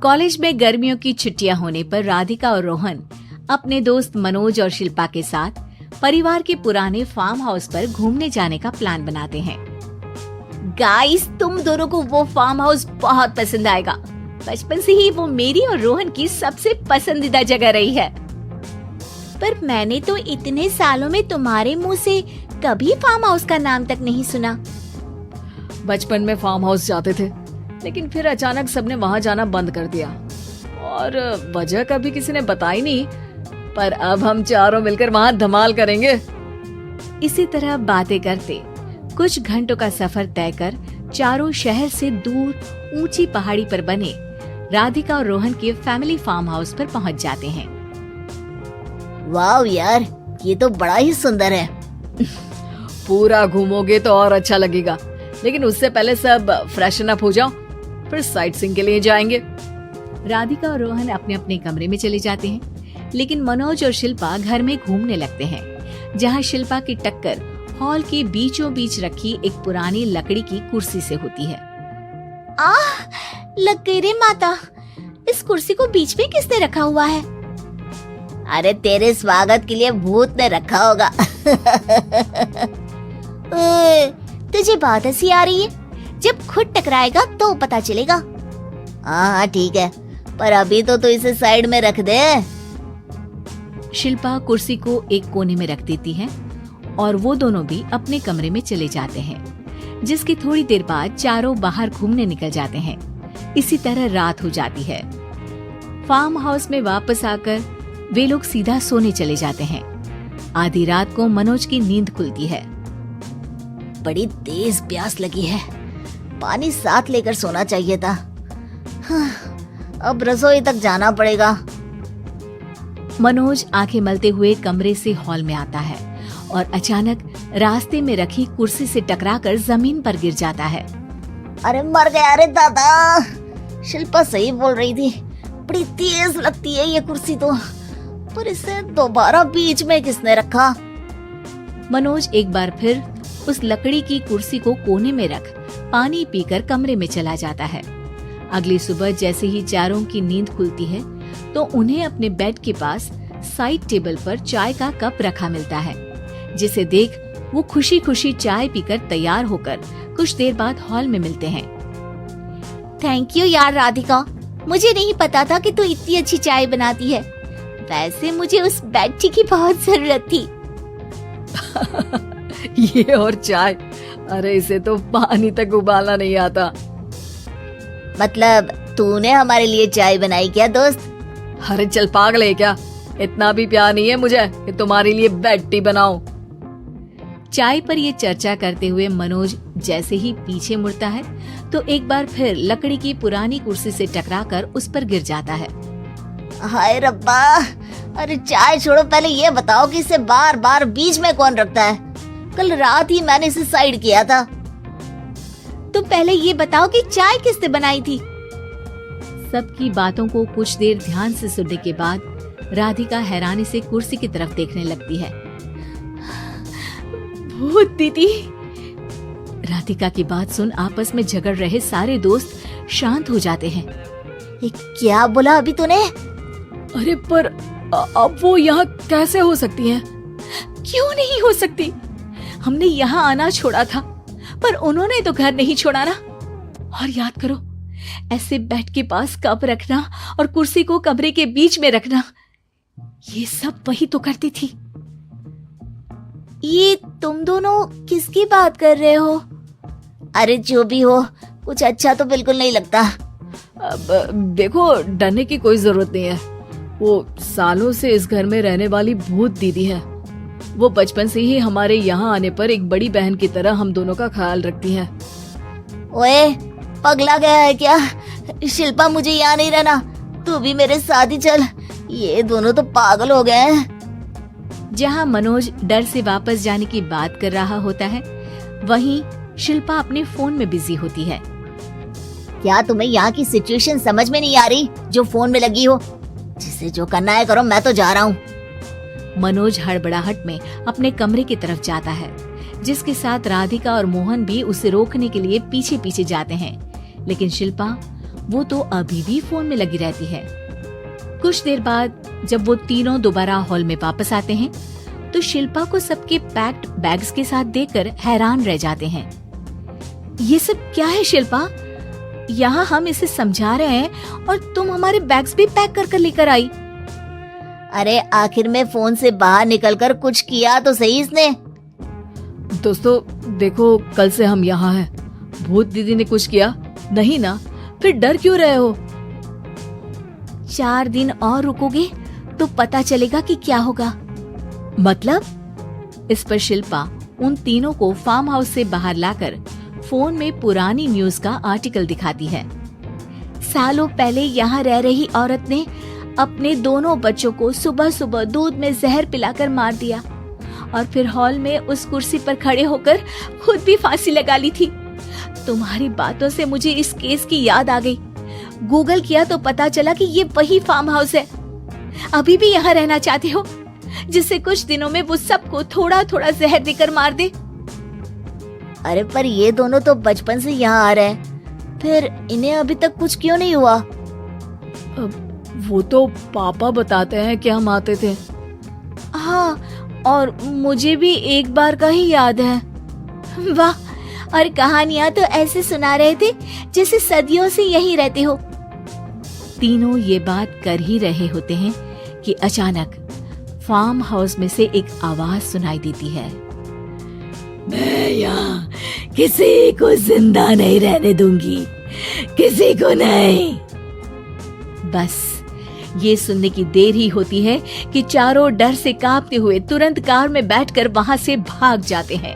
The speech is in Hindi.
कॉलेज में गर्मियों की छुट्टियां होने पर राधिका और रोहन अपने दोस्त मनोज और शिल्पा के साथ परिवार के पुराने फार्म हाउस पर घूमने जाने का प्लान बनाते हैं। गाइस, तुम दोनों को वो फार्म हाउस बहुत पसंद आएगा। बचपन से ही वो मेरी और रोहन की सबसे पसंदीदा जगह रही है। पर मैंने तो इतने सालों में तुम्हारे मुंह से कभी फार्म हाउस का नाम तक नहीं सुना। बचपन में फार्म हाउस जाते थे, लेकिन फिर अचानक सबने वहाँ जाना बंद कर दिया और वजह कभी किसी ने बताई नहीं। पर अब हम चारों मिलकर वहाँ धमाल करेंगे। इसी तरह बातें करते कुछ घंटों का सफर तय कर चारों शहर से दूर ऊंची पहाड़ी पर बने राधिका और रोहन के फैमिली फार्म हाउस पर पहुंच जाते हैं। वाह यार, ये तो बड़ा ही सुंदर है। पूरा घूमोगे तो और अच्छा लगेगा, लेकिन उससे पहले सब फ्रेशन अप हो जाओ, फिर साइट सीइंग के लिए जाएंगे। राधिका और रोहन अपने अपने कमरे में चले जाते हैं, लेकिन मनोज और शिल्पा घर में घूमने लगते हैं, जहाँ शिल्पा की टक्कर हॉल के बीचों बीच रखी एक पुरानी लकड़ी की कुर्सी से होती है। लग गई रे माता, इस कुर्सी को बीच में किसने रखा हुआ है? अरे तेरे स्वागत के लिए भूत ने रखा होगा। तुझे बहुत हंसी आ रही है, जब खुद टकराएगा तो पता चलेगा। हाँ ठीक है, पर अभी तो तू इसे साइड में रख दे। शिल्पा कुर्सी को एक कोने में रख देती है और वो दोनों भी अपने कमरे में चले जाते हैं, जिसकी थोड़ी देर बाद चारों बाहर घूमने निकल जाते हैं। इसी तरह रात हो जाती है। फार्म हाउस में वापस आकर वे लोग सीधा सोने चले जाते हैं। आधी रात को मनोज की नींद खुलती है। बड़ी तेज प्यास लगी है, पानी साथ लेकर सोना चाहिए था। अब रसोई तक जाना पड़ेगा। मनोज आंखें मलते हुए कमरे से हॉल में आता है और अचानक रास्ते में रखी कुर्सी से टकराकर जमीन पर गिर जाता है। अरे मर गया रे दादा। शिल्पा सही बोल रही थी, बड़ी तेज लगती है ये कुर्सी तो, पर इसे दोबारा बीच में किसने रखा? मनोज एक बार फिर उस लकड़ी की कुर्सी को कोने में रख पानी पीकर कमरे में चला जाता है। अगली सुबह जैसे ही चारों की नींद खुलती है तो उन्हें अपने बेड के पास साइड टेबल पर चाय का कप रखा मिलता है, जिसे देख वो खुशी खुशी चाय पीकर तैयार होकर कुछ देर बाद हॉल में मिलते हैं। थैंक यू यार राधिका, मुझे नहीं पता था कि तू इतनी अच्छी चाय बनाती है। वैसे मुझे उस बेड टी की बहुत जरूरत थी। ये और चाय, अरे इसे तो पानी तक उबालना नहीं आता। मतलब तूने हमारे लिए चाय बनाई क्या दोस्त? अरे चल पागल है क्या, इतना भी प्यार नहीं है मुझे कि तुम्हारे लिए बेड टी बनाऊं। चाय पर ये चर्चा करते हुए मनोज जैसे ही पीछे मुड़ता है तो एक बार फिर लकड़ी की पुरानी कुर्सी से टकराकर उस पर गिर जाता है। हाय रब्बा, अरे चाय छोड़ो, पहले ये बताओ कि इसे बार बार बीच में कौन रखता है? कल रात ही मैंने इसे साइड किया था। तो पहले ये बताओ कि चाय किसने बनाई थी? सबकी बातों को कुछ देर ध्यान से सुनने के बाद राधिका हैरानी से कुर्सी की तरफ देखने लगती है। भूत दीदी। राधिका की बात सुन आपस में झगड़ रहे सारे दोस्त शांत हो जाते हैं। क्या बोला अभी तूने? अरे पर अब वो यहाँ कैसे हो सकती हैं? क्यों नहीं हो सकती? हमने यहाँ आना छोड़ा था, पर उन्होंने तो घर नहीं छोड़ा ना। और याद करो, ऐसे बेड के पास कप रखना और कुर्सी को कमरे के बीच में रखना, ये सब वही तो करती थी। ये तुम दोनों किसकी बात कर रहे हो? अरे जो भी हो, कुछ अच्छा तो बिल्कुल नहीं लगता। अब देखो, डरने की कोई जरूरत नहीं है। वो सालों से इस घर में रहने वाली भूत दीदी है। वो बचपन से ही हमारे यहाँ आने पर एक बड़ी बहन की तरह हम दोनों का ख्याल रखती है। ओए, पगला गया है क्या? शिल्पा, मुझे यहाँ नहीं रहना, तू भी मेरे साथ ही चल। ये दोनों तो पागल हो गए हैं। जहाँ मनोज डर से वापस जाने की बात कर रहा होता है, वहीं शिल्पा अपने फोन में बिजी होती है। क्या तुम्हें यहाँ की सिचुएशन समझ में नहीं आ रही जो फोन में लगी हो? जिसे जो करना है करो, मैं तो जा रहा हूँ। मनोज हड़बड़ाहट में अपने कमरे की तरफ जाता है, जिसके साथ राधिका और मोहन भी उसे रोकने के लिए पीछे पीछे जाते हैं, लेकिन शिल्पा वो तो अभी भी फोन में लगी रहती है। कुछ देर बाद जब वो तीनों दोबारा हॉल में वापस आते हैं तो शिल्पा को सबके पैक्ड बैग्स के साथ देखकर हैरान रह जाते हैं। ये सब क्या है शिल्पा? यहाँ हम इसे समझा रहे हैं और तुम हमारे बैग्स भी पैक कर कर लेकर आई। अरे आखिर में फोन से बाहर निकलकर कुछ किया तो सही इसने। दोस्तों देखो, कल से हम यहाँ हैं। भूत दीदी ने कुछ किया नहीं ना? फिर डर क्यों रहे हो? 4 दिन और रुकोगे तो पता चलेगा कि क्या होगा। मतलब? इस पर शिल्पा उन तीनों को फार्म हाउस से बाहर लाकर फोन में पुरानी न्यूज का आर्टिकल दिखाती है। सालों पहले यहाँ रह रही औरत ने अपने दोनों बच्चों को सुबह सुबह दूध में जहर पिलाकर मार दिया और फिर हॉल में उस कुर्सी पर खड़े होकर खुद भी फांसी लगा ली थी। तुम्हारी बातों से मुझे इस केस की याद आ गई। गूगल किया तो पता चला कि ये वही फार्म हाउस है। अभी भी यहाँ रहना चाहते हो जिससे कुछ दिनों में वो सबको थोड़ा थोड़ा जहर देकर मार दे? अरे पर ये दोनों तो बचपन से यहाँ आ रहे हैं, फिर इन्हें अभी तक कुछ क्यों नहीं हुआ? वो तो पापा बताते हैं कि हम आते थे। हाँ, और मुझे भी एक बार का ही याद है। वाह, और कहानियां तो ऐसे सुना रहे थे जैसे सदियों से यही रहते हो। तीनों ये बात कर ही रहे होते हैं कि अचानक फार्म हाउस में से एक आवाज सुनाई देती है। मैं यहाँ किसी को जिंदा नहीं रहने दूंगी, किसी को नहीं। बस ये सुनने की देर ही होती है कि चारों डर से कांपते हुए तुरंत कार में बैठकर वहां से भाग जाते हैं।